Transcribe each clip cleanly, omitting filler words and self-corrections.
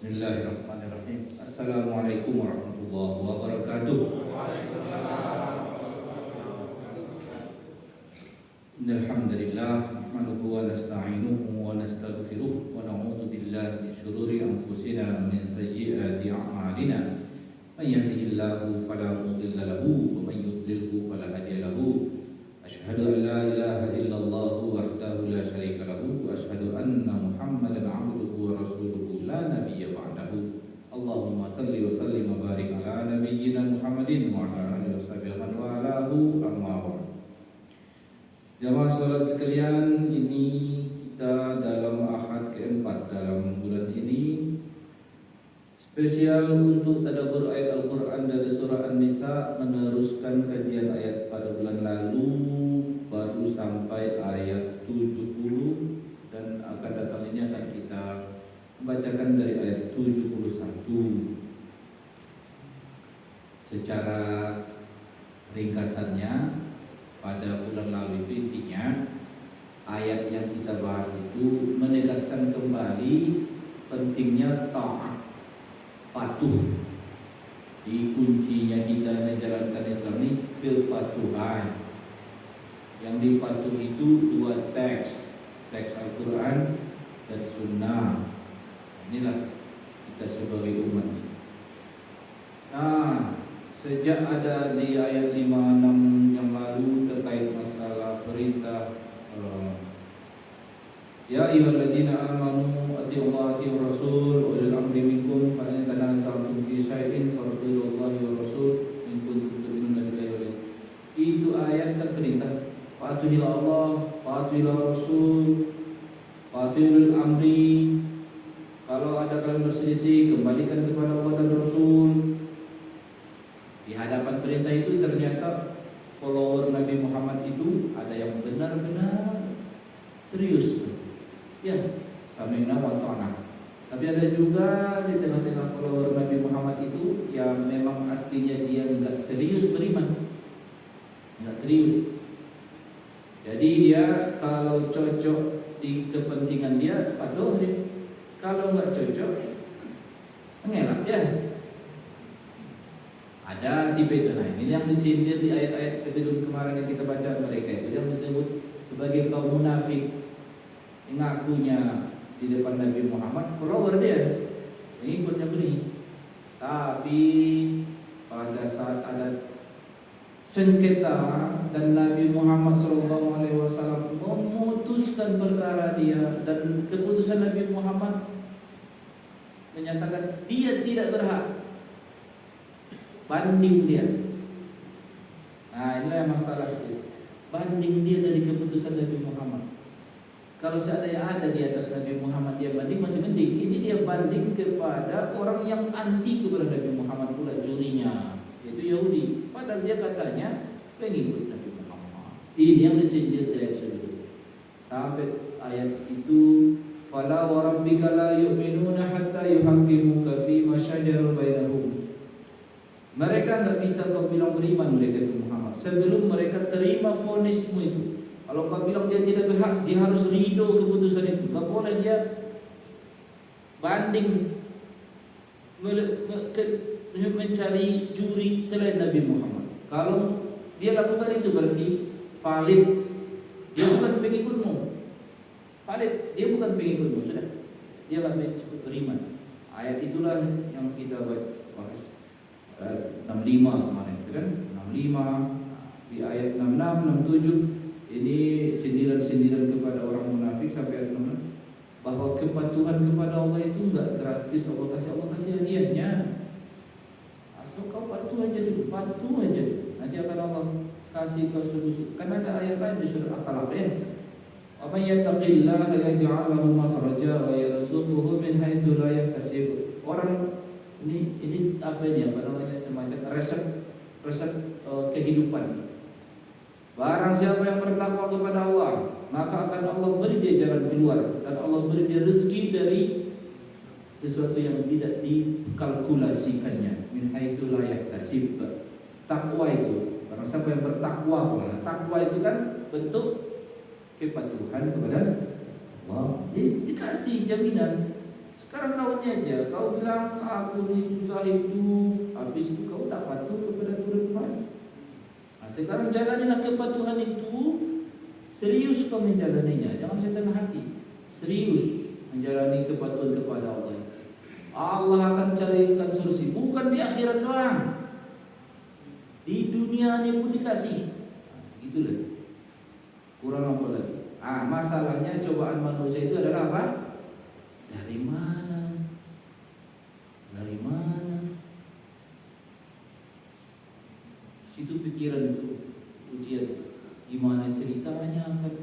Bismillahirrahmanirrahim. Assalamualaikum warahmatullahi wabarakatuh. Innalhamdulillah nahmaduhu wa nasta'inuhu wa nastaghfiruh wa na'udzu billahi min shururi anfusina wa min sayyiati a'malina. May yahdihillahu fala mudilla lahu wa may yudlilhu fala hadiya lahu. Asyhadu an la ilaha illallah wahdahu la syarika lahu wa asyhadu anna Muhammadan 'abduhu wa rasuluhu la nabiyya ba'dahu. Allahumma salli wa sallim wa barik ala nabiyyina Muhammadin wa ala alihi washabihi wa man walahu amma ba'd. Jamaah salat sekalian, ini kita dalam ahad keempat dalam bulan ini, spesial untuk tadabbur ayat Al-Quran dari surah An-Nisa, meneruskan kajian ayat pada bulan lalu, baru sampai ayat 70, dan akan datang ini akan kita membacakan dari ayat 71. Secara ringkasannya, pada bulan lalu itu intinya ayat yang kita bahas itu menegaskan kembali pentingnya ta'at, patuh. Di kuncinya kita menjalankan Islam ini kepatuhan. Yang dipatuhi itu dua teks Al-Quran dan Sunnah. Inilah kita sebagai umat. Nah, sejak ada di ayat 56 yang lalu terkait masalah perintah ya ayyuhalladzina amanu atti'ullaha atti'ur rasul ulil amri minkum fa in tanaza'tum fi syai'in faruddullahi wa rasul in kuntum tu'minuna billahi wal yawmil akhir. Itu ayat kan perintah patuhilah Allah, patuhilah Rasul, patuhilah amri. Kalau ada kalian berselisih, kembalikan kepada Allah dan Rasul. Di hadapan perintah itu ternyata follower Nabi Muhammad itu ada yang benar-benar serius. Ya, sami'na wa ta'na. Tapi ada juga di tengah-tengah follower Nabi Muhammad itu yang memang aslinya dia enggak serius beriman. Enggak serius. Jadi dia kalau cocok di kepentingan dia patuh dia. Kalau enggak cocok mengelak ya. Ada tipe itu. Nah, ini yang disindir di ayat-ayat sebelum kemarin yang kita baca mereka itu yang disebut sebagai kaum munafik. Mengakunya di depan Nabi Muhammad follower dia, pengikutnya begini. Tapi pada saat ada sengketa dan Nabi Muhammad SAW memutuskan perkara dia, dan keputusan Nabi Muhammad menyatakan dia tidak berhak, banding dia. Nah, inilah yang masalah itu. Banding dia dari keputusan Nabi Muhammad. Kalau seandainya ada di atas Nabi Muhammad dia banding masih mending. Ini dia banding kepada orang yang anti kepada Nabi Muhammad pula, jurinya, yaitu Yahudi. Padahal dia katanya pengikut Nabi Muhammad. Ini yang disindir dari sebelum. Sampai ayat itu, fala wa rabbika la yu'minuna hatta yuhaqqimuka fi ma shajara bainahum. Mereka tidak bisa kau bilang beriman mereka itu Muhammad sebelum mereka terima vonismu itu. Kalau kau bilang dia tidak berhak, dia harus ridho keputusan itu. Tak boleh dia banding mencari juri selain Nabi Muhammad. Kalau dia lakukan itu berarti valid. Dia bukan pengikutmu. Valid, dia bukan pengikutmu, sudah. Dia akan disebut beriman. Ayat itulah yang kita bahas. 65 kemarin, kan? 65 di ayat 66, 67. Ini sindiran-sindiran kepada orang munafik sampai ayat 6, bahwa kepatuhan kepada Allah itu enggak gratis. Allah kasih hadiahnya. Asal kau patuh aja dulu, patuh aja. Nanti akan Allah kasih kau solusi. Kan ada ayat lain di surah Al-Qalaq ya. Wa may yattaqillaha yaj'al lahu makhraja wa yarzuquhu min haitsu la yahtasib. Orang ini apa ini, apa namanya, semacam resep kehidupan. Barang siapa yang bertakwa kepada Allah, maka akan Allah beri dia jalan keluar, dan Allah beri dia rezeki dari sesuatu yang tidak dikalkulasikannya. Min haitsu la yahtasib. Takwa itu, barang siapa yang bertakwa, takwa itu kan bentuk kepatuhan kepada Allah. Dikasih jaminan. Sekarang kau ini aja, kau bilang aku ini susah hidup, habis itu kau tak patuh kepada Tuhan. Nah, sekarang jalanilah kepatuhan itu, serius kau menjalaninya, jangan setengah hati. Serius menjalani kepatuhan kepada Allah. Allah akan carikan solusi, bukan di akhirat doang. Di dunia ini pun dikasih. Nah, segitulah. Kurang apa lagi? Masalahnya cobaan manusia itu adalah apa? Dari mana? Dari mana? Situ pikiran itu ujian. Gimana ceritanya kan?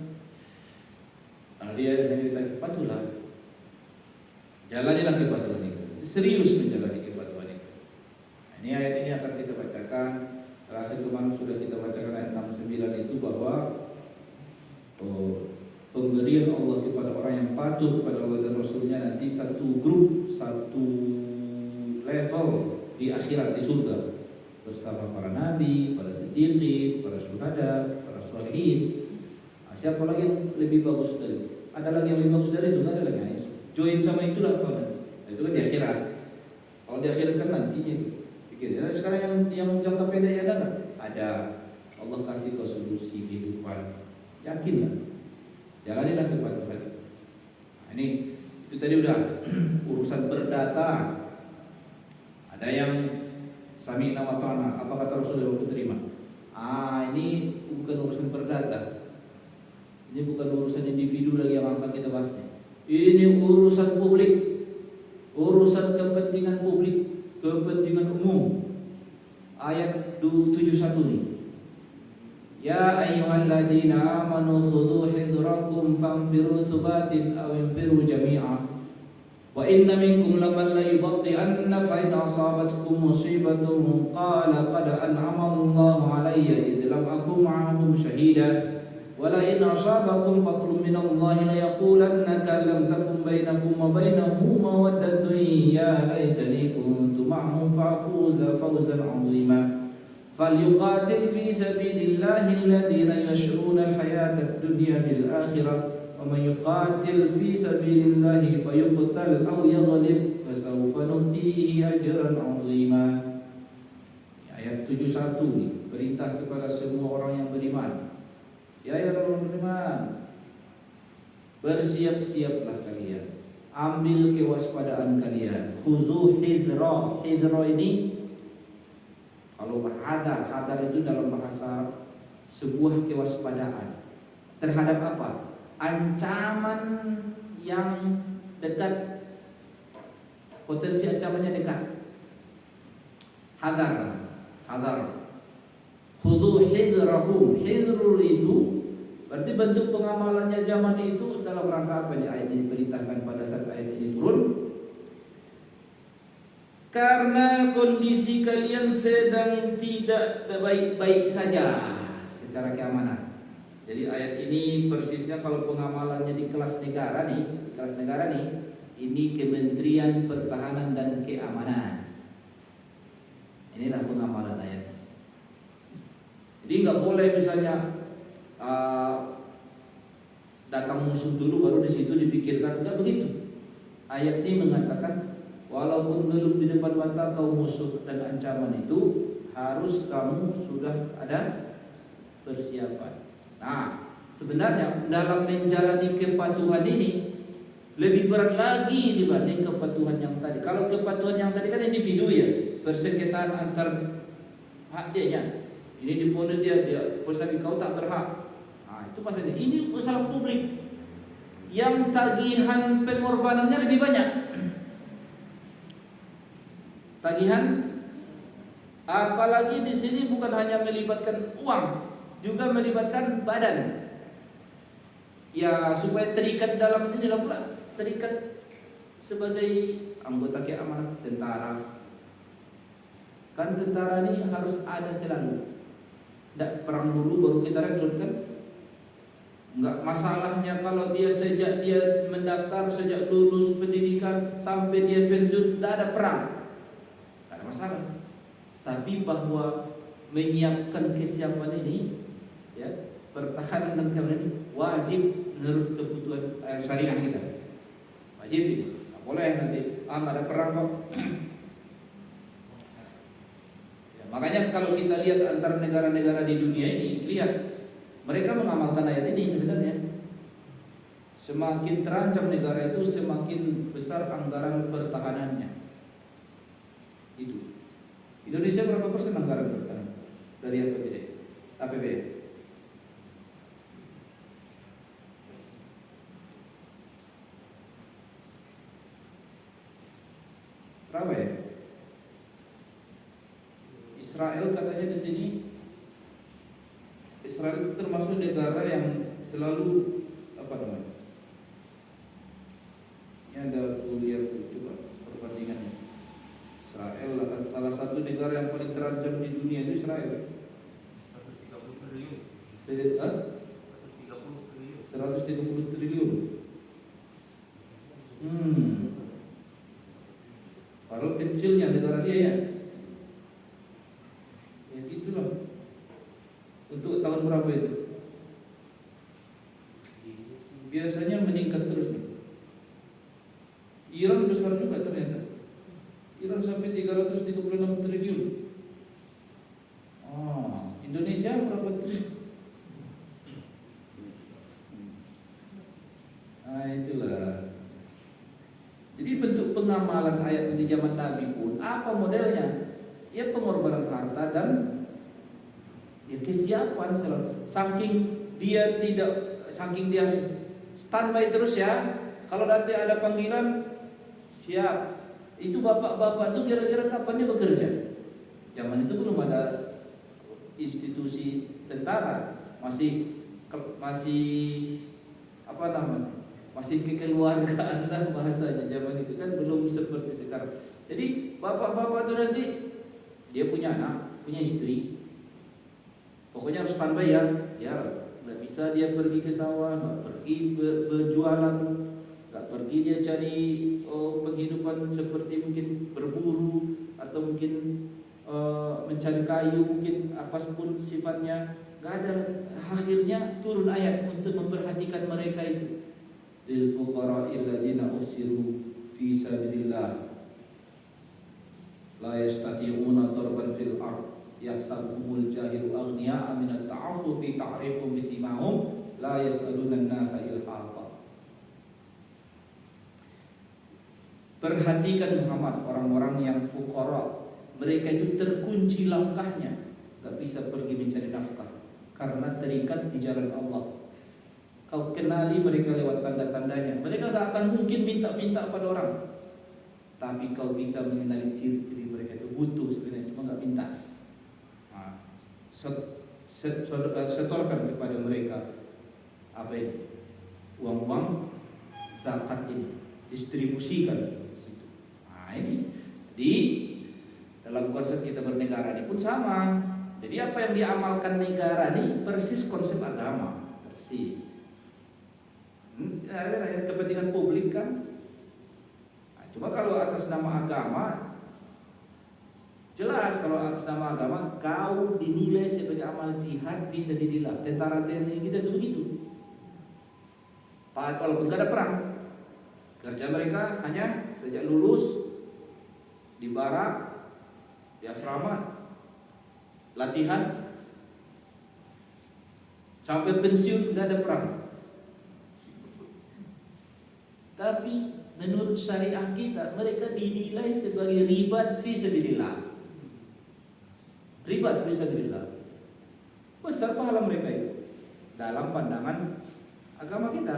Nah, dia cerita patuhlah. Jalanilah kepatuhan itu. Serius menjalani kepatuhan itu. Nah, ini ayat ini akan kita bacakan. Terakhir kemarin sudah kita bacakan ayat 69 itu bahwa pemberian Allah kepada orang yang patuh kepada Allah dan Rasulnya nanti satu grup, satu level di akhirat di surga bersama para nabi, para siddiqin, para syuhada, para sholihin. Siapa lagi yang lebih bagus dari itu? Ada lagi yang lebih bagus dari itu? Nggak ada lagi. Join sama itulah kau nanti. Itu kan di akhirat. Kalau di akhirat kan nantinya itu. Nah, sekarang yang jangka pendek ada nggak? Ada. Allah kasih kau solusi kehidupan. Yakinlah. Jalanilah kepatuhan. Nah, ini itu tadi udah urusan perdata. Ada yang sami'na wa ta'na. Apa kata Rasulullah aku terima? Ini bukan urusan perdata. Ini bukan urusan individu lagi yang akan kita bahas. Ini urusan publik. Urusan kepentingan publik, kepentingan umum. Ayat 71 nih. Ya ayyuhalladzina amanu khudhu hidrakum fanfiru subatin aw infiru jami'a. Wa inna minkum laman la yubti'anna fa in asabatkum musibatun qala qad an'ama Allahu 'alayya id lam akum ma'ahum shahida. Wala in asabakum fadlun minallahi la yaqulanna lam takum bainakum wa bainahu mawaddatun ya laitani kuntu ma'ahum fa'fuza fawzan 'azima. فليقاتل في سبيل الله الذين يشرون الحياة الدنيا بالآخرة ومن يقاتل في سبيل الله فيقتل أو يغلب فسوف نؤتيه أجرا عظيما. Ayat 71 nih, perintah kepada semua orang yang beriman. Ya orang beriman, bersiap-siaplah kalian, ambil kewaspadaan kalian. Khuzu hidra. Hidra ini kalau hadar itu dalam bahasa sebuah kewaspadaan terhadap apa? Ancaman yang dekat, potensi ancamannya dekat. Hadar. Khudhu hidrakum. Hidrul itu berarti bentuk pengamalannya zaman itu dalam rangka apa nih? Ayat ini diperintahkan pada saat ayat ini turun. Karena kondisi kalian sedang tidak baik-baik saja secara keamanan. Jadi ayat ini persisnya kalau pengamalannya di kelas negara nih, ini Kementerian Pertahanan dan Keamanan. Inilah pengamalan ayat. Jadi nggak boleh misalnya datang musuh dulu baru di situ dipikirkan, nggak begitu. Ayat ini mengatakan walaupun belum di depan mata kau musuh dan ancaman itu, harus kamu sudah ada persiapan. Nah, sebenarnya dalam menjalani kepatuhan ini lebih berat lagi dibanding kepatuhan yang tadi. Kalau kepatuhan yang tadi kan individu ya, persengketaan antar hak dia. Ini diponis dia ponis lagi kau tak berhak. Nah, itu masalahnya. Ini masalah publik yang tagihan pengorbanannya lebih banyak. Tagihan, apalagi di sini bukan hanya melibatkan uang, juga melibatkan badan. Ya supaya terikat dalam ini lah pula, terikat sebagai anggota keamanan tentara. Kan tentara ini harus ada selalu. Tidak perang dulu baru kita rekrut kan? Enggak, masalahnya kalau dia sejak dia mendaftar, sejak lulus pendidikan sampai dia pensiun tidak ada perang. Masalah, tapi bahwa menyiapkan kesiapan ini, ya, pertahanan dan keamanan ini wajib menurut kebutuhan syariah kita. Wajib ini, tak boleh nanti nggak ada perang kok. Ya, makanya kalau kita lihat antar negara-negara di dunia ini, lihat mereka mengamalkan ayat ini sebenarnya. Semakin terancam negara itu, semakin besar anggaran pertahanannya. Itu. Indonesia berapa persen anggaran pertahanan dari APBD? APBN? Berapa ya? Israel katanya di sini. Israel termasuk negara yang selalu apa namanya? Ini ada kuliah coba perbandingannya. Israel akan salah satu negara yang paling terancam di dunia itu Israel. 130 triliun. 130 triliun. Padahal kecilnya negara dia ya. Ya gitulah. Untuk tahun berapa itu? Biasanya meningkat terus. Iran besar juga ternyata. Iran sampai 336 triliun. Indonesia berapa triliun? Itulah. Jadi bentuk pengamalan ayat di zaman Nabi pun apa modelnya? Ya pengorbanan harta dan ya kesiapan selalu. Saking dia standby terus ya. Kalau nanti ada panggilan siap. Itu bapak-bapak itu kira-kira kapan dia bekerja? Zaman itu belum ada institusi tentara, masih apa namanya? Masih kekeluargaan lah bahasanya. Zaman itu kan belum seperti sekarang. Jadi bapak-bapak itu nanti dia punya anak, punya istri. Pokoknya harus standby ya. Ya, nggak bisa dia pergi ke sawah, nggak pergi berjualan, nggak pergi dia cari penghidupan seperti mungkin berburu atau mungkin mencari kayu, mungkin apapun sifatnya. Nggak ada. Akhirnya turun ayat untuk memperhatikan mereka itu. Lil fuqara'il ladzina usiru fi sabilillah la yastati'una darban fil ard yahsabuhumul jahilu aghniya'a min at-ta'affufi ta'rifuhum bisimahum la yas'aluna an-nasa ilhafa. Perhatikan Muhammad orang-orang yang fuqara, mereka itu terkunci langkahnya, gak bisa pergi mencari nafkah karena terikat di jalan Allah. Kau kenali mereka lewat tanda-tandanya. Mereka gak akan mungkin minta-minta pada orang, tapi kau bisa mengenali ciri-ciri mereka itu butuh sebenarnya, cuma gak minta. Setorkan kepada mereka apa ini? Uang-uang zakat ini, distribusikan. Ini di dalam konsep kita bernegara ini pun sama. Jadi apa yang diamalkan negara ini persis konsep agama, persis. Kepentingan publik kan. Cuma kalau atas nama agama, jelas kalau atas nama agama kau dinilai sebagai amal jihad bisa dinilah. Tentara TNI kita itu begitu. Walaupun gak ada perang, kerja mereka hanya sejak lulus di barak, di asrama, latihan, sampai pensiun gak ada perang. Tapi menurut syariah kita mereka dinilai sebagai ribat fi sabilillah. Ribat fi sabilillah. Besar pahala mereka itu dalam pandangan agama kita.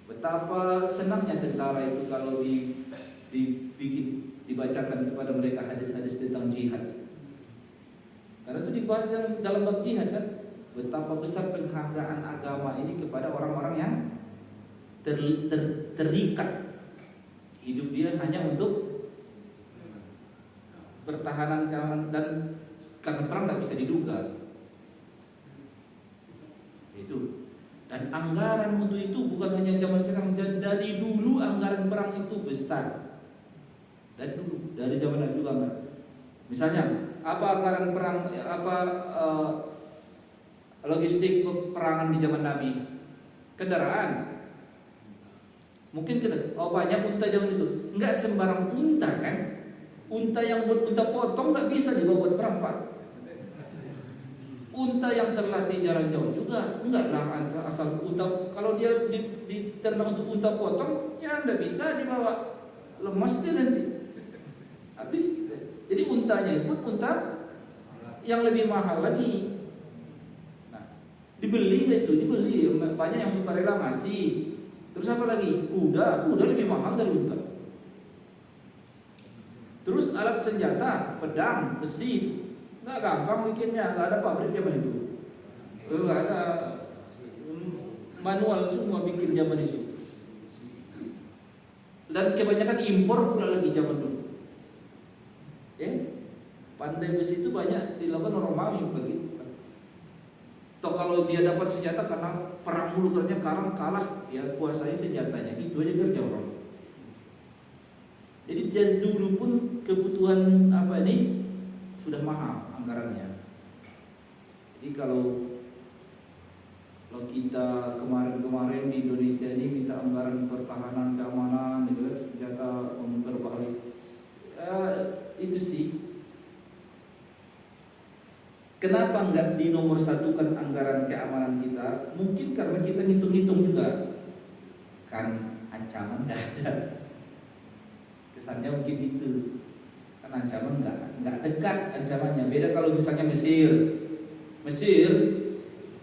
Betapa senangnya tentara itu kalau dibacakan kepada mereka hadis-hadis tentang jihad. Karena itu dibahas dalam bab jihad kan. Betapa besar penghargaan agama ini kepada orang-orang yang terikat hidup dia hanya untuk pertahanan dan karena perang tak bisa diduga itu. Dan anggaran untuk itu bukan hanya zaman sekarang, dari dulu anggaran perang itu besar. Dari dulu, dari zaman Nabi juga enggak. Misalnya apa anggaran perang, logistik peperangan di zaman Nabi? Kendaraan. Mungkin kita, oh banyak unta zaman itu. Enggak sembarang unta kan? Unta yang buat unta potong nggak bisa dibawa buat perang, Pak. Unta yang terlatih jalan jauh juga enggaklah asal unta. Kalau dia diternak untuk unta potong, ya nggak bisa dibawa, lemas dia nanti. Habis. Jadi untanya itu unta yang lebih mahal lagi. Nah, dibeli nggak itu? Dibeli. Banyak yang sukarela ngasih. Terus apa lagi? Kuda lebih mahal dari unta. Terus alat senjata, pedang, besi, nggak gampang bikinnya, nggak ada pabrik zaman itu, nggak ada, manual semua bikin zaman itu. Dan kebanyakan impor pula lagi zaman dulu. Pandai besi itu banyak dilakukan orang Mami begitu. Atau kalau dia dapat senjata karena perang dulu kerja karang kalah, dia kuasai senjatanya, itu aja kerja orang. Jadi dari dulu pun kebutuhan apa ini sudah mahal anggarannya. Jadi kalau kita kemarin di Indonesia ini minta anggaran pertahanan keamanan gitu kan, senjata memperbaharui, itu sih. Kenapa enggak dinomor satukan anggaran keamanan kita? Mungkin karena kita ngitung-ngitung juga, kan ancaman nggak ada. Kesannya mungkin itu, kan ancaman nggak dekat ancamannya. Beda kalau misalnya Mesir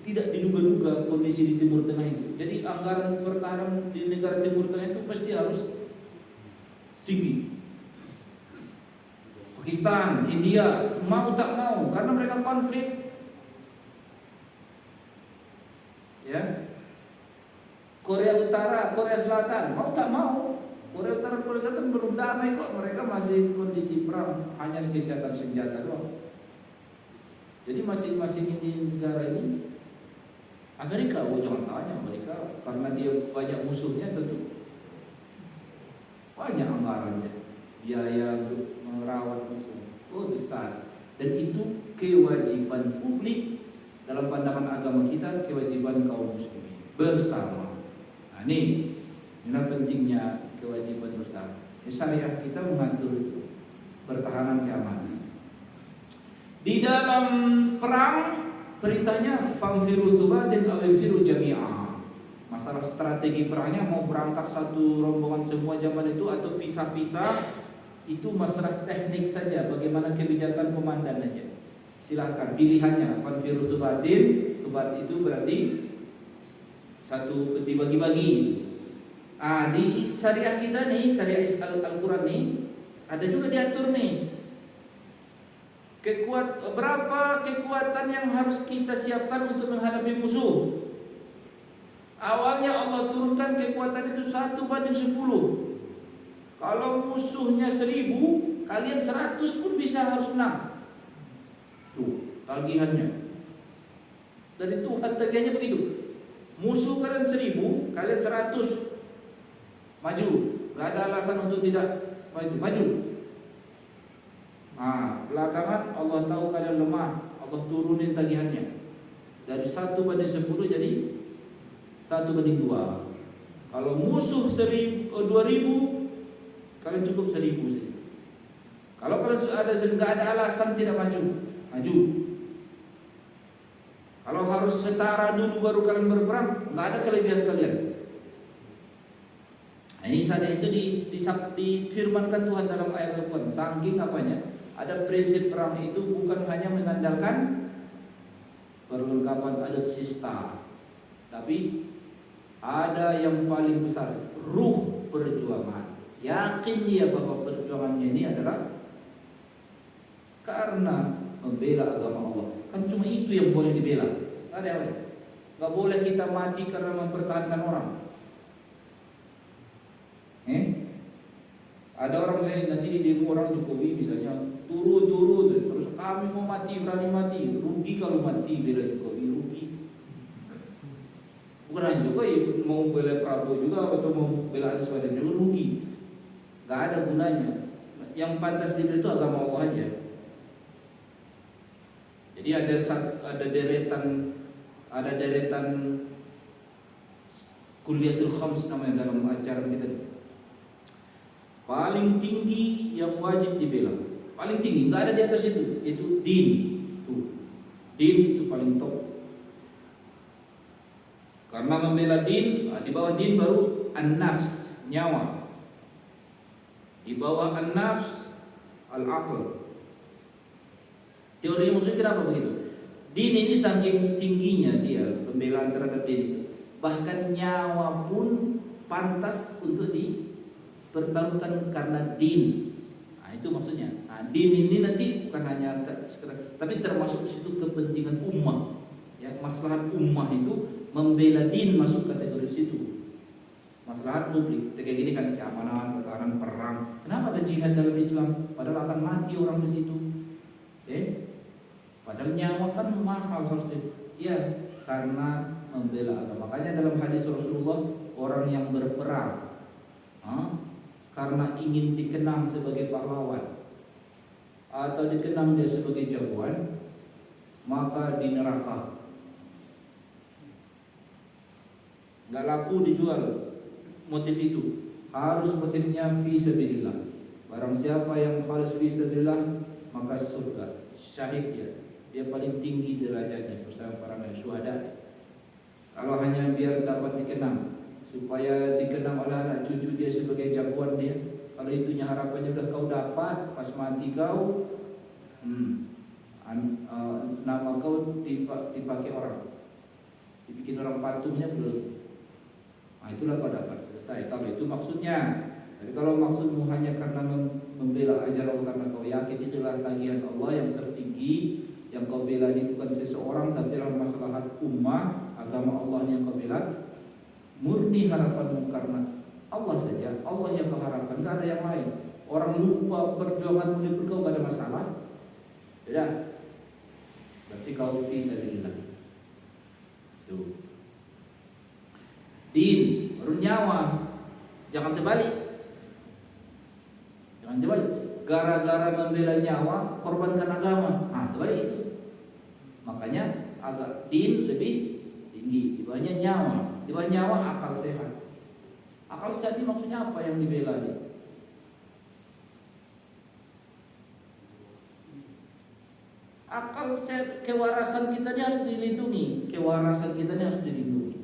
tidak diduga-duga kondisi di Timur Tengah itu. Jadi anggaran pertahanan di negara Timur Tengah itu pasti harus tinggi. Pakistan, India mau tak mau karena mereka konflik. Ya. Korea Utara, Korea Selatan mau tak mau. Korea Utara, Korea Selatan belum damai kok, mereka masih kondisi perang, hanya gencatan senjata doang. Jadi masing-masing ini negara ini, Amerika, jangan tanya Amerika, karena dia banyak musuhnya tentu banyak anggarannya, biaya untuk merawat musuh, besar. Dan itu kewajiban publik dalam pandangan agama kita, kewajiban kaum muslimin bersama. Nah ini pentingnya kewajiban bersama. Syariah kita mengatur itu, pertahanan keamanan. Di dalam perang perintahnya famfiru thubatin aw infiru jami'a. Masalah strategi perangnya mau berangkat satu rombongan semua zaman itu atau pisah-pisah, itu masalah teknik saja, bagaimana kebijakan komandan aja. Silakan pilihannya famfiru thubatin, thubat itu berarti satu dibagi-bagi. Di syariah kita nih, syariah Al-Quran nih, ada juga diatur nih. Berapa kekuatan yang harus kita siapkan untuk menghadapi musuh. Awalnya Allah turunkan kekuatan itu 1:10. Kalau musuhnya 1000, kalian 100 pun bisa harus menang. Tuh, tagihannya. Dari Tuhan tagihannya begitu. Musuh kalian 1000, kalian 100. Maju, gak ada alasan untuk tidak maju. Belakangan Allah tahu kalian lemah, Allah turunin tagihannya dari 1:10 jadi 1:2. Kalau musuh 2000, kalian cukup 1000 saja. Kalau kalian nggak ada alasan tidak maju. Kalau harus setara dulu baru kalian berperang, nggak ada kelebihan kalian. Nah, ini saja itu difirmankan Tuhan dalam ayat Al-Quran. Saking apanya? Ada prinsip perang itu bukan hanya mengandalkan perlengkapan alutsista, tapi ada yang paling besar, ruh perjuangan. Yakin dia bahwa perjuangannya ini adalah karena membela agama Allah. Kan cuma itu yang boleh dibela. Tidak ada yang lain. Gak boleh kita mati karena mempertahankan orang. Ada orang nanti di demo orang Jokowi misalnya turun terus kami mau mati, berani mati, rugi kalau mati bela Jokowi, rugi. Bukan hanya Jokowi, mau bela Prabowo juga atau mau bela Anies Baswedan juga rugi. Gak ada gunanya. Yang pantas dibela itu agama Allah aja. Jadi ada deretan Kulliyatul Khams namanya dalam acara kita. Paling tinggi yang wajib dibela, paling tinggi, nggak ada di atas itu din. Tuh, din itu paling top. Karena membela din, di bawah din baru an-nafs, nyawa. Di bawah an-nafs, al-aql. Teori maksudnya kenapa begitu? Din ini saking tingginya dia pembelaan terhadap din itu. Bahkan nyawa pun pantas untuk dipertaruhkan karena din. Nah, itu maksudnya. Nah, din ini nanti bukan hanya sekedar, tapi termasuk di situ kepentingan ummah. Ya, maslahat ummah itu membela din masuk kategori situ. Maslahat publik. Kayak gini kan keamanan, pertahanan, perang. Kenapa ada jihad dalam Islam? Padahal akan mati orang di situ. Padahal nyawa kan mahal harus ya, karena membela agama. Makanya dalam hadis Rasulullah, orang yang berperang karena ingin dikenang sebagai pahlawan atau dikenang dia sebagai jagoan, maka di neraka. Nggak laku dijual motif itu. Harus motifnya fi sabilillah. Barang siapa yang khalis fi sabilillah, maka surga. Syahid dia paling tinggi derajatnya bersama para syuhada. Kalau hanya biar dapat dikenang, supaya dikenang oleh anak cucu dia sebagai jagoan dia, kalau itunya harapannya udah kau dapat pas mati kau, nama kau dipakai orang, dibikin orang patungnya belum. Nah, itulah kau dapat, selesai. Kalau itu maksudnya. Jadi kalau maksudmu hanya karena membela ajaran Allah, karena kau yakin itulah tagihan Allah yang tertinggi, yang kau bela ini bukan seseorang tapi adalah maslahat ummah, agama Allah yang kau bela, murni harapanmu karena Allah saja, Allah yang kau harapkan, tidak ada yang lain. Orang lupa perjuanganmu di kau gak ada masalah, beda. Berarti kau fi sabilillah. Tuh. Din, baru nyawa. Jangan terbalik. Jangan terbalik. Gara-gara membela nyawa, korbankan agama. Terbalik itu. Makanya agak din lebih tinggi. Di bawahnya nyawa. Di bawah nyawa akal sehat. Akal sehat ini maksudnya apa yang dibela ini? Akal sehat, kewarasan kita ini harus dilindungi. Kewarasan kita ini harus dilindungi.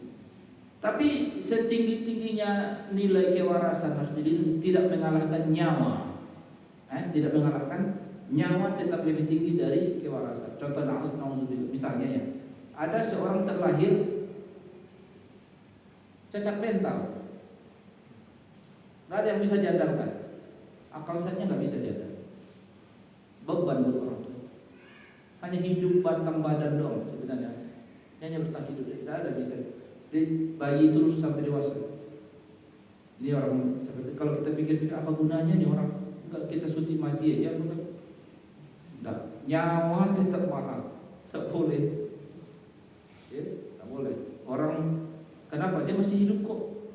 Tapi setinggi-tingginya nilai kewarasan harus dilindungi, tidak mengalahkan nyawa. Tidak mengalahkan nyawa, tetap lebih tinggi dari kewarasan. Contoh na'udzubillah, misalnya ya, ada seorang terlahir cacat mental, nggak ada yang bisa diandalkan, akal sehatnya nggak bisa diandalkan, beban buat orang tua, hanya hidup batang badan doang sebenarnya, hanya bertahan hidup, tidak ada bisa. Dari bayi terus sampai dewasa. Ini orang seperti kalau kita pikir apa gunanya nih orang, enggak kita suntik mati aja bukan? Enggak, nyawa tetap mahal, tak boleh. Ya, tak boleh. Orang kenapa dia masih hidup kok?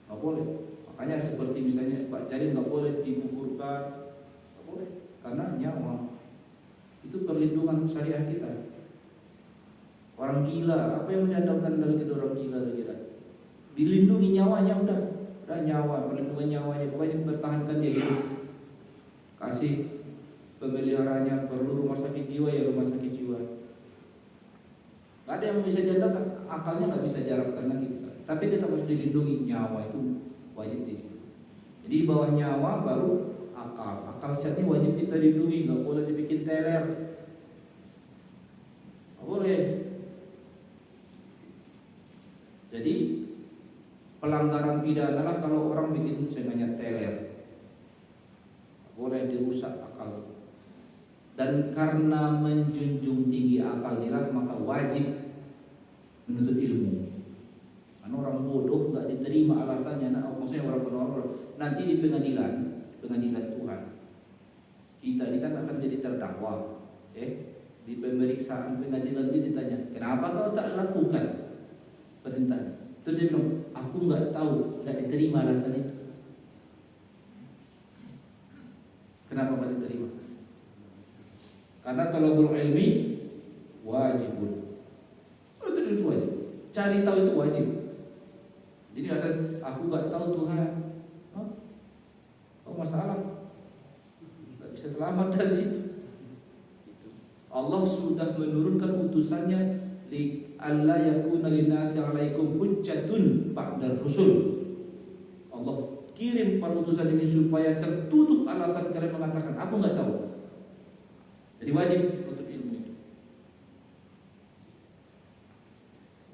Tak boleh. Makanya seperti misalnya Pak Jadi nggak boleh digugurkan, tak boleh karena nyawa itu perlindungan syariah kita. Orang gila, apa yang menyandarkan dari kita orang gila lagi? Dilindungi nyawanya udah nyawa, perlindungan nyawanya, pokoknya bertahankan dia hidup. Kasih pemeliharanya, perlu rumah sakit jiwa ya rumah sakit jiwa. Gak ada yang bisa diandalkan, akalnya gak bisa diharapkan lagi. Tapi tetap harus dilindungi, nyawa itu wajib dilindungi. Jadi di bawah nyawa baru akal. Akal sehatnya wajib kita lindungi, gak boleh dibikin teler. Gak boleh. Jadi pelanggaran pidana lah kalau orang bikin sengaja teler, boleh dirusak akal. Dan karena menjunjung tinggi akal inilah maka wajib menuntut ilmu. Karena orang bodoh nggak diterima alasannya. Maksudnya orang bodoh nanti di pengadilan Tuhan kita ini kan akan jadi terdakwa. Di pemeriksaan pengadilan itu ditanya, kenapa kau tak lakukan perintah? Terus dia bilang, aku nggak tahu, nggak diterima alasan itu. Kenapa nggak diterima? Karena talabul ilmi wajibun. Itu wajib. Cari tahu itu wajib. Jadi ada aku nggak tahu Tuhan, oh masalah, nggak bisa selamat dari situ. Allah sudah menurunkan utusannya li alla yakuna linnasi 'alaikum hujjatun ba'da rusul. Allah kirim pada utusan ini supaya tertutup alasan kalian mengatakan aku nggak tahu. Jadi wajib untuk ilmu itu.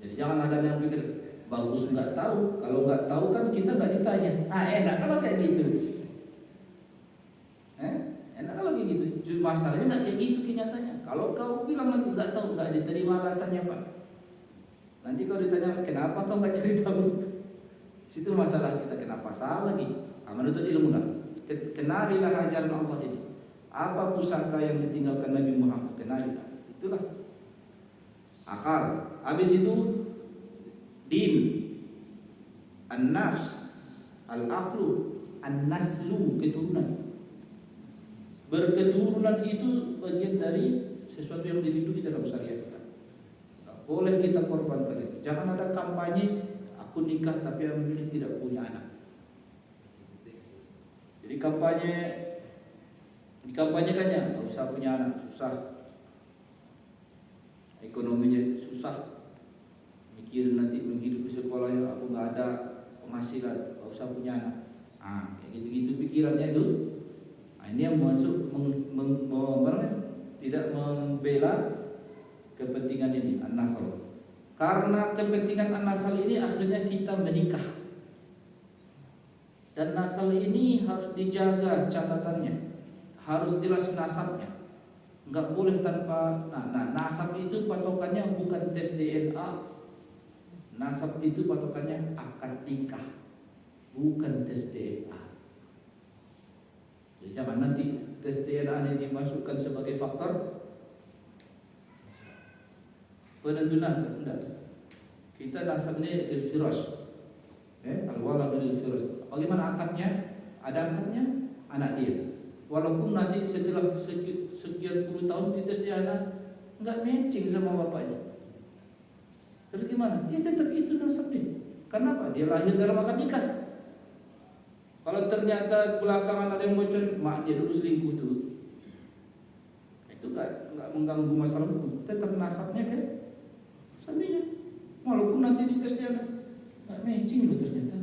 Jadi jangan ada yang pikir bagus nggak tahu. Kalau nggak tahu kan kita nggak ditanya. Enak kalau kayak gitu. Enak kalau kayak gitu. Masalahnya nggak kayak gitu kenyataannya. Kalau kau bilang nanti nggak tahu, nggak diterima alasannya Pak. Nanti kalau ditanya kenapa kau nggak cerita Bu? Situ masalah kita, kenapa salah lagi? Menuntut ilmu lah. Kenalilah ajaran Allah ini. Apa pusaka yang ditinggalkan Nabi Muhammad? Kenalilah. Itulah akal. Habis itu din, an-nafs, al-aqlu, an-naslu, keturunan. Berketurunan itu bagian dari sesuatu yang dilindungi dalam syariat kita. Boleh kita korbankan itu. Jangan ada kampanye aku nikah tapi yang memilih tidak punya anak. Jadi dikampanyekannya nggak usah punya anak, susah, ekonominya susah, mikirin nanti menghidupi sekolahnya, aku nggak ada penghasilan, nggak usah punya anak. Kayak gitu-gitu pikirannya itu. Ini yang masuk tidak membela kepentingan ini an-nasl. Karena kepentingan an-nasl ini akhirnya kita menikah. Dan nasl ini harus dijaga catatannya. Harus jelas nasabnya. Enggak boleh tanpa nasab itu patokannya bukan tes DNA. Nasab itu patokannya akad nikah. Bukan tes DNA. Jadi jangan nanti tes DNA ini dimasukkan sebagai faktor penentu nasab. Enggak. Kita nasab ini al-firas. Al-walad al-firas. Bagaimana akadnya? Ada akadnya anak dia. Walaupun nanti setelah sekian puluh tahun dites DNA enggak matching sama bapaknya. Terus gimana? Ya tetap itu nasabnya. Kenapa? Dia lahir dalam akad nikah. Kalau ternyata belakangan ada yang bocor, mak dia dulu selingkuh tuh, itu nggak mengganggu masalah hukum. Tetap nasabnya kan suaminya, walaupun nanti dites dia nggak matching loh ternyata.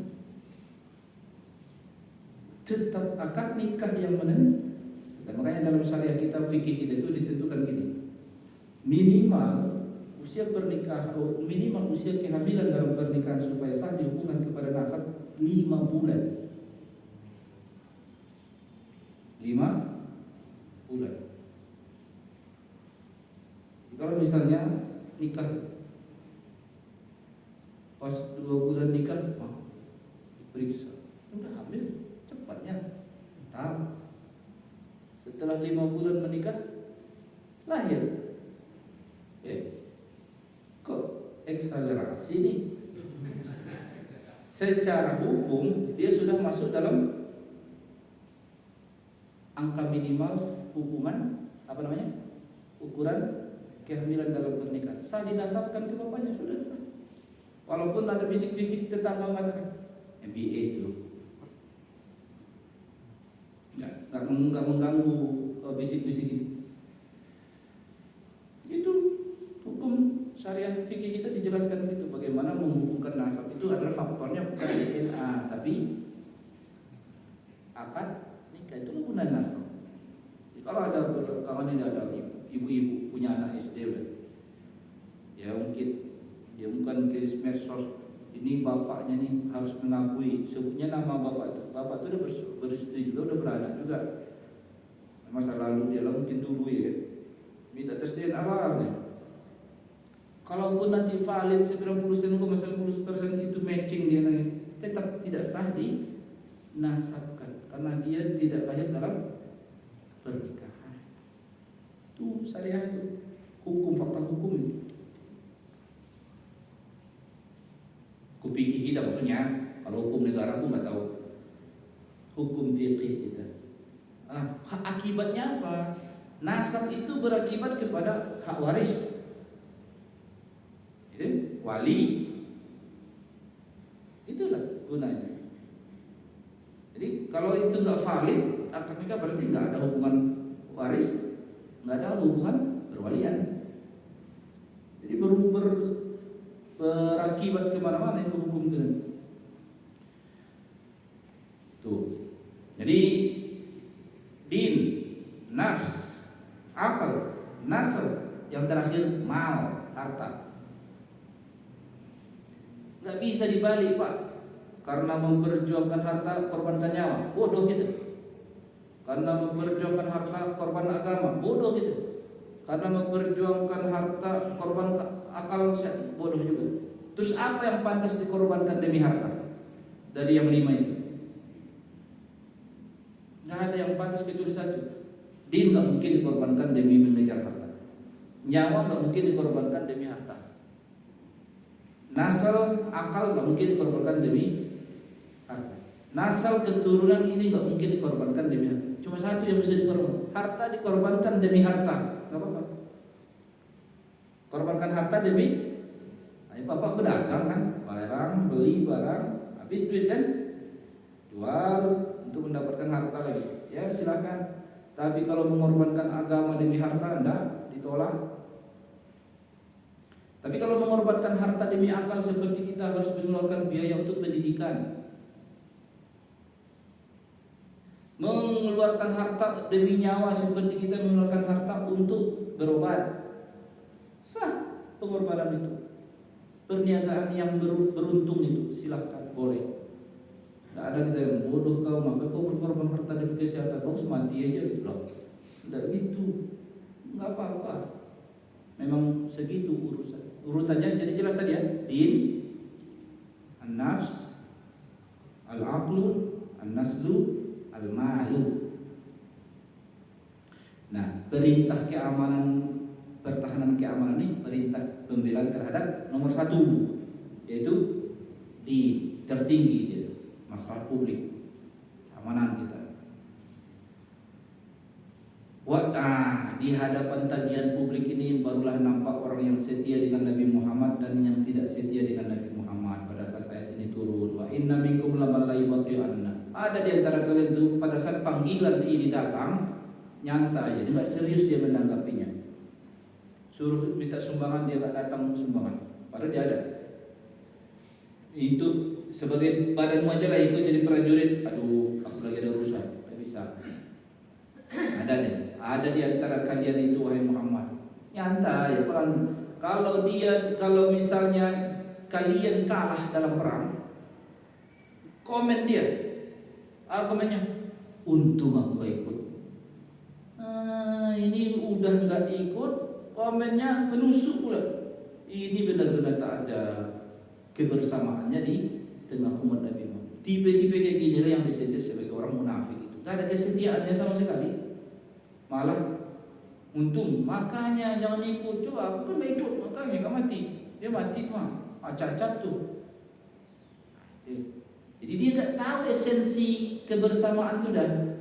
Tetap akad nikah yang menentukan. Dan makanya dalam syariah kita, fikih kita itu ditentukan gini, minimal usia pernikahan, minimal usia kehamilan dalam pernikahan supaya sah dihubungkan kepada nasab 5 bulan. 5 bulan. Kalau misalnya nikah pas 2 bulan nikah, diperiksa, udah hamil, cepatnya tahu. Setelah 5 bulan menikah, lahir. Kok akselerasi nih? Secara hukum dia sudah masuk dalam angka minimal hukuman ukuran kehamilan dalam pernikahan. Sah dinasabkan ke bapaknya, sudah sah. Walaupun ada bisik-bisik tetangga mengatakan MBA itu nggak mengganggu bisik-bisik itu. Itu hukum syariah fikih kita dijelaskan gitu. Bagaimana menghubungkan nasab itu adalah faktornya bukan DNA tapi akad. Itu kegunaan nasab. Kalau ada kawan ini ada ibu-ibu punya anak SD udah, ya mungkin dia bukan ke medsos. Ini bapaknya nih harus mengakui sebutnya nama bapak itu. Bapak itu udah beristri juga, udah beranak juga. Masa lalu dia lah mungkin dulu ya minta tes DNA awalnya. Kalaupun nanti valid 90% itu matching dia tetap tidak sah di nasabkan karena dia tidak lahir dalam pernikahan. Itu syariah itu, hukum, fakta hukum itu. Kupikir kita maksudnya, kalau hukum negara aku nggak tahu. Hukum fikih kita. Akibatnya apa? Nasab itu berakibat kepada hak waris. Itu wali. Itu Itulah gunanya. Jadi kalau itu nggak valid, akad nikah berarti nggak ada hubungan waris, nggak ada hubungan perwalian. Jadi berakibat kemana-mana itu hukum itu. Tuh. Jadi din, nafs, akal, nasl, yang terakhir mal, harta. Nggak bisa dibalik, Pak. Karena memperjuangkan harta, korbankan nyawa, bodoh gitu. Karena memperjuangkan harta, korban agama, bodoh gitu. Karena memperjuangkan harta, korban akal, bodoh juga. Terus apa yang pantas dikorbankan demi harta dari yang 5 itu? Nggak ada yang pantas kecuali satu. Din nggak mungkin dikorbankan demi mengejar harta. Nyawa nggak mungkin dikorbankan demi harta. Nasal, akal nggak mungkin dikorbankan demi harta. Nasal, keturunan ini nggak mungkin dikorbankan demi harta. Cuma satu yang bisa dikorbankan. Harta dikorbankan demi harta, nggak apa-apa. Korbankan harta demi, ayo bapak berdagang kan, barang, beli barang, habis duit kan, jual untuk mendapatkan harta lagi. Ya silakan. Tapi kalau mengorbankan agama demi harta, enggak, ditolak. Tapi kalau mengorbankan harta demi akal, seperti kita harus mengeluarkan biaya untuk pendidikan, mengeluarkan harta demi nyawa, seperti kita mengeluarkan harta untuk berobat, sah pengorbanan itu. Perniagaan yang beruntung itu silahkan, boleh. Tidak ada kita yang bodoh kau, ngapain kau berkorban harta demi kesehatan, kau mati aja gitu loh. Tidak gitu, nggak apa-apa. Memang segitu urutannya. Jadi jelas tadi ya, din, an-nafs, al-aqlu, an-naslu, al-malu. Nah, perintah keamanan, pertahanan keamanan ini perintah pembelaan terhadap nomor 1, yaitu di tertinggi dia, masalah publik, keamanan kita. Di hadapan tagihan publik ini barulah nampak orang yang setia dengan Nabi Muhammad dan yang tidak setia dengan Nabi Muhammad pada saat ayat ini turun. Wa inna minkum labalai wati'anna. Ada di antara kalian itu pada saat panggilan ini datang, nyantai, jadi nggak serius dia menanggapinya. Suruh minta sumbangan, dia nggak datang sumbangan, padahal dia ada. Itu sebagai badan majalah ikut jadi prajurit. Aduh, aku lagi ada urusan, nggak bisa. Ada di antara kalian itu wahai Muhammad, nyantai, pelan. Kalau misalnya kalian kalah dalam perang, komen dia, komennya, untung aku gak ikut. Ini udah nggak ikut, komennya menusuk pula. Ini benar-benar tak ada kebersamaannya di tengah umat Nabi Muhammad. Tipe-tipe kayak gini lah yang disendir sebagai orang munafik itu. Gak ada kesetiaannya sama sekali. Malah untung, makanya jangan ikut. Coba aku kan gak ikut, makanya gak mati. Dia mati tuh, cacat tuh. Jadi dia gak tahu esensi kebersamaan itu dan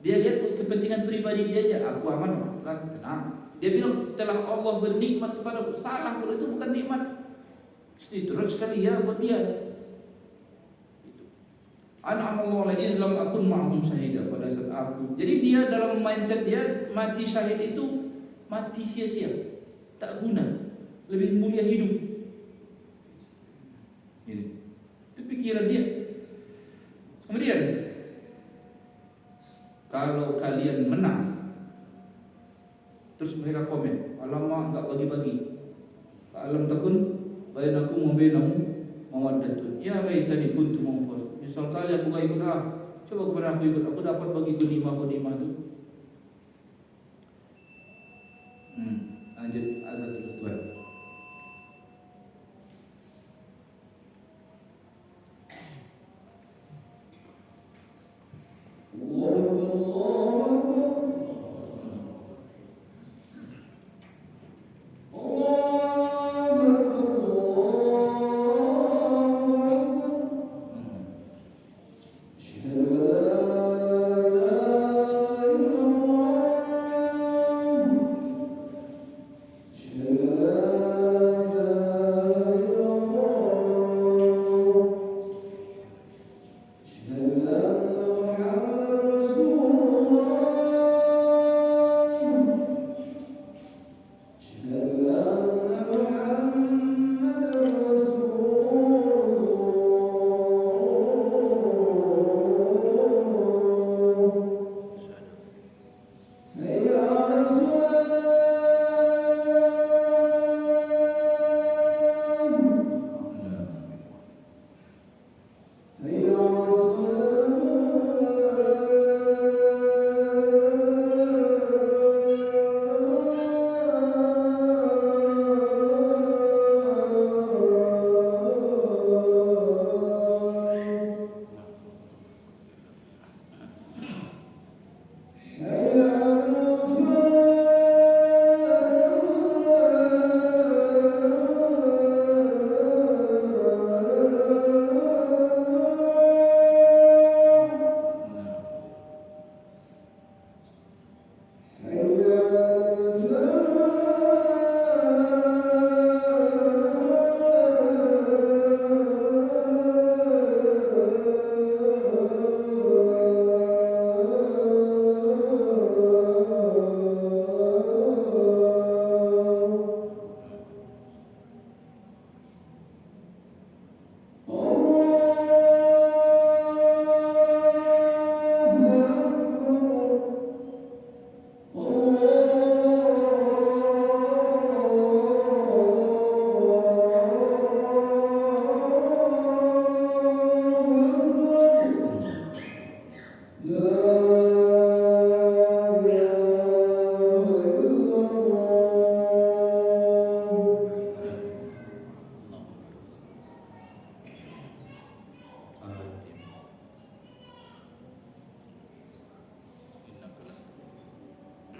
dia lihat kepentingan pribadi dia aja. Aku aman, tenang. Dia bilang telah Allah bernikmat kepadaku. Salah, kalau itu bukan nikmat. Itu sekali ya buat dia. An'amallahu ala Islam akun ma'hum syahidah, pada saat aku. Jadi dia dalam mindset dia mati syahid itu mati sia-sia, tak guna, lebih mulia hidup. Ini itu pikiran dia. Kemudian kalau kalian menang, terus mereka komen, alamak enggak bagi-bagi. Alam takun bainakum wa bainahum mawaddatun. Ya laitani kuntu mawfaz. Misal kali aku gak ikut, coba kepada aku ikut, aku dapat bagi gunimah tu. Lanjut azan dulu Tuhan.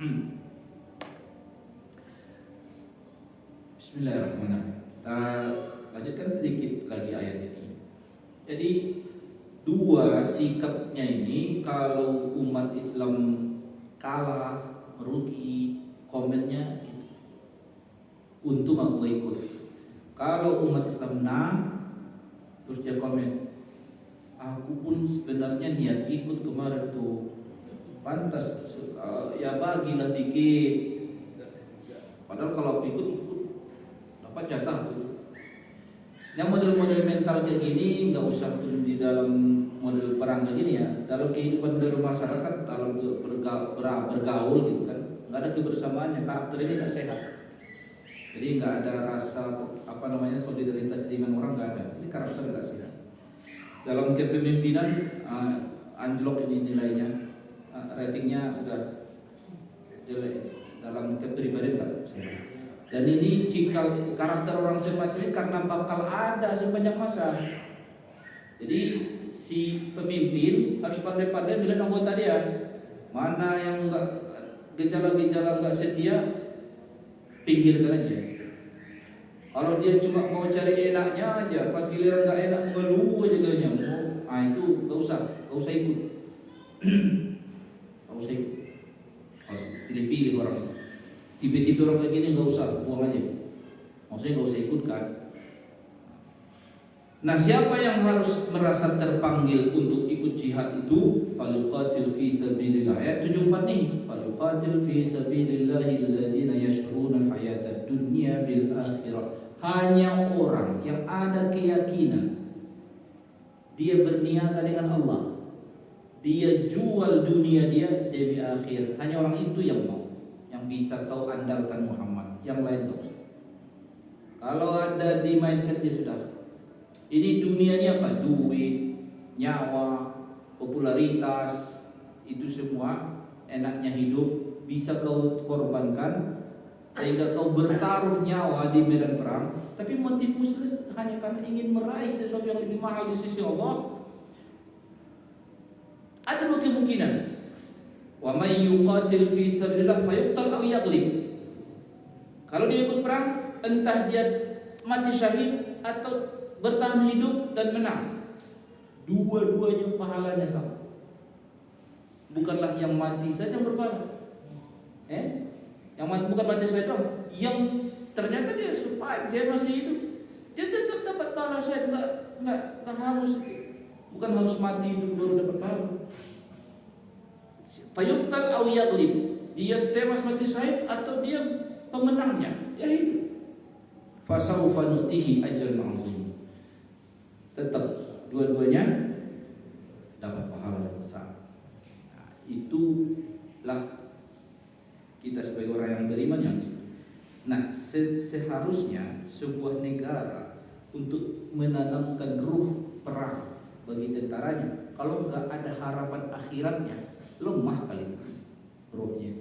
Bismillahirrahmanirrahim. Kita lanjutkan sedikit lagi ayat ini. Jadi dua sikapnya ini, kalau umat Islam kalah, merugi, komennya gitu, untung aku ikut. Kalau umat Islam menang, terus dia komen, aku pun sebenarnya niat ikut kemarin tuh, pantas ya bagilah dikit. Padahal kalau aku ikut dapat jatah tuh. Yang model-model mental kayak gini nggak usah pun di dalam model perang kayak gini ya, dalam kehidupan bermasyarakat, dalam bergaul gitu kan, nggak ada kebersamaannya, karakter ini nggak sehat. Jadi nggak ada rasa solidaritas dengan orang, nggak ada. Ini karakter nggak sehat. Dalam kepemimpinan anjlok ini nilainya, ratingnya udah jelek. Dalam kepribadian nggak sehat. Dan ini cikal karakter orang semacam ini karena bakal ada sepanjang masa. Jadi si pemimpin harus pandai-pandai melihat anggota dia, mana yang enggak gejala-gejala enggak setia, pinggirkan aja. Kalau dia cuma mau cari enaknya aja, pas giliran enggak enak mengeluh aja katanya, itu enggak usah ikut. Enggak usah ikut. Harus pilih-pilih orang itu. Tipe-tipe orang kayak gini enggak usah, buang aja. Maksudnya enggak usah ikut kan. Nah, siapa yang harus merasa terpanggil untuk ikut jihad itu? Falyuqatil fi sabilillah. Ayat 74 nih. Falyuqatil fi sabilillah alladziina yashruna al-hayata ad-dunya bil akhirah. Hanya orang yang ada keyakinan dia berniaga dengan Allah, dia jual dunia dia demi akhir. Hanya orang itu yang mau, yang bisa kau andalkan Muhammad. Yang lain tak usah. Kalau ada di mindset dia sudah, ini dunianya apa? Duit, nyawa, popularitas, itu semua enaknya hidup bisa kau korbankan sehingga kau bertaruh nyawa di medan perang. Tapi motifmu hanya karena ingin meraih sesuatu yang lebih mahal di sisi Allah. Ada dua kemungkinan. Wa may yuqatil fi sabilillah fayuqtal aw yaghlib. Kalau dia ikut perang, entah dia mati syahid atau bertahan hidup dan menang, dua-duanya pahalanya sama. Bukanlah yang mati saja yang berpahala, bukan mati saja dong. Yang ternyata dia survive, dia masih hidup, dia tetap dapat pahala. Saya nggak harus, bukan harus mati dulu baru dapat pahala. Fayuqtal aw yaghlib, dia tewas mati syahid atau dia pemenangnya, dia hidup. Fasawfa nu'tihi ajran 'azim. Tetap dua-duanya dapat pahala yang besar. Nah, itulah kita sebagai orang yang beriman yang disitu. Nah, seharusnya sebuah negara untuk menanamkan ruh perang bagi tentaranya, kalau nggak ada harapan akhiratnya, lemah kali itu ruhnya.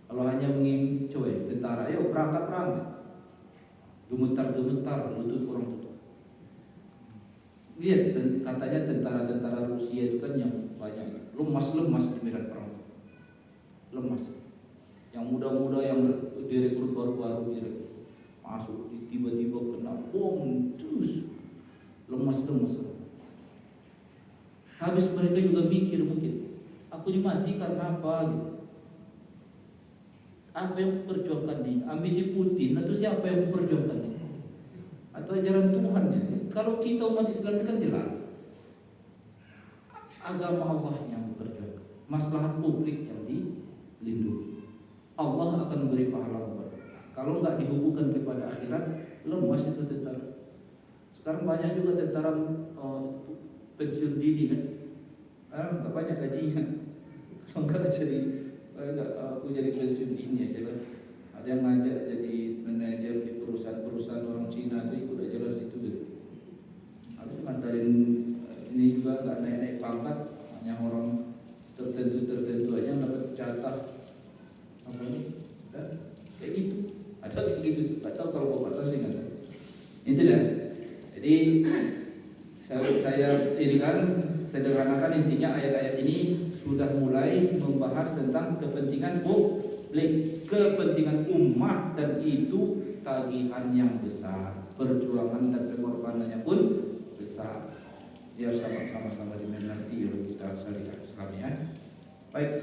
Kalau hanya ingin coba tentara, ayo berangkat perang, gemetar-gemetar lutut orang tutup. Lihat katanya tentara-tentara Rusia itu kan yang banyak lemas-lemas di medan perang, lemas. Yang muda-muda yang direkrut baru-baru masuk tiba-tiba kena bom terus lemas-lemas. Habis mereka juga mikir mungkin, aku dimati karena apa gitu. Apa yang perjuangkan nih? Ambisi Putin atau siapa yang memperjuangkan nih? Atau ajaran Tuhannya? Kalau kita umat Islam ini kan jelas, agama Allah yang berjuang, maslahat publik yang dilindungi. Allah akan memberi pahala kepada. Kalau nggak dihubungkan kepada akhirat, lemas itu tentara. Sekarang banyak juga tentara pensiun dini kan, nggak banyak gajinya. Sekarang aku jadi pensiun dini aja lah. Ada yang ngajak jadi manajer di perusahaan orang Cina itu ikut aja lah situ gitu. Habis ngantarin ini juga nggak naik-naik pangkat, hanya orang tertentu aja yang dapat jatah apa nih, kayak gitu. Ada kayak gitu, nggak tahu kalau bapak tahu sih nggak tahu. Itu dah. Jadi saya ini kan sederhanakan intinya ayat-ayat ini sudah mulai membahas tentang kepentingan publik, kepentingan umat, dan itu tagihan yang besar, perjuangan dan pengorbanannya pun besar. Biar sama-sama dimengerti oleh kita syariat Islam ya. Baik.